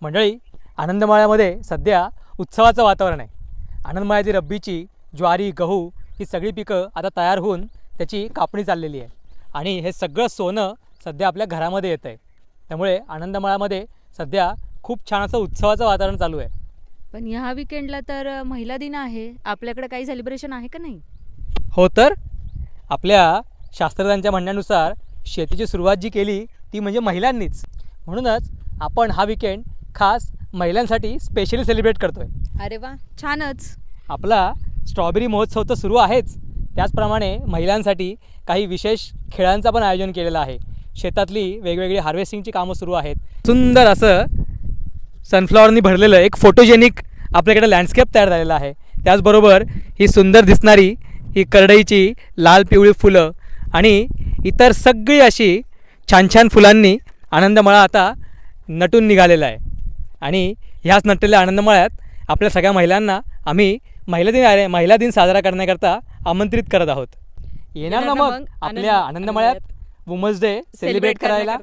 मंडळी, आनंदमाळ्यामध्ये सध्या उत्सवाचं वातावरण आहे. आनंदमाळ्याची रब्बीची ज्वारी, गहू ही सगळी पिकं आता तयार होऊन त्याची कापणी चाललेली आहे आणि हे सगळं सोनं सध्या आपल्या घरामध्ये येतं आहे. त्यामुळे आनंदमाळ्यामध्ये सध्या खूप छान असं उत्सवाचं वातावरण चालू आहे. पण ह्या विकेंडला तर महिला दिन आहे, आपल्याकडे काही सेलिब्रेशन आहे का नाही? हो तर, आपल्या शास्त्रज्ञांच्या म्हणण्यानुसार शेतीची सुरुवात जी केली ती म्हणजे महिलांनीच. म्हणूनच आपण हा विकेंड खास महिलांसाठी स्पेशली सेलिब्रेट करतो आहे. अरे वा, छानच. आपला स्ट्रॉबेरी महोत्सव तर सुरू आहेच, त्याचप्रमाणे महिलांसाठी काही विशेष खेळांचं पण आयोजन केलेलं आहे. शेतातली वेगवेगळी हार्वेस्टिंगची कामं सुरू आहेत. सुंदर असं सनफ्लॉवरनी भरलेलं एक फोटोजेनिक आपल्याकडे लँडस्केप तयार झालेलं आहे. त्याचबरोबर ही सुंदर दिसणारी ही करडईची लाल पिवळी फुलं आणि इतर सगळी अशी छान छान फुलांनी आनंदमळा आता नटून निघालेला आहे. आणि ह्याच नटलेल्या आनंदमळ्यात आपल्या सगळ्या महिलांना आम्ही महिला दिन साजरा करण्याकरता आमंत्रित करत आहोत. येणार ना मग आपल्या आनंदमळ्यात वुमन्स डे सेलिब्रेट करायला.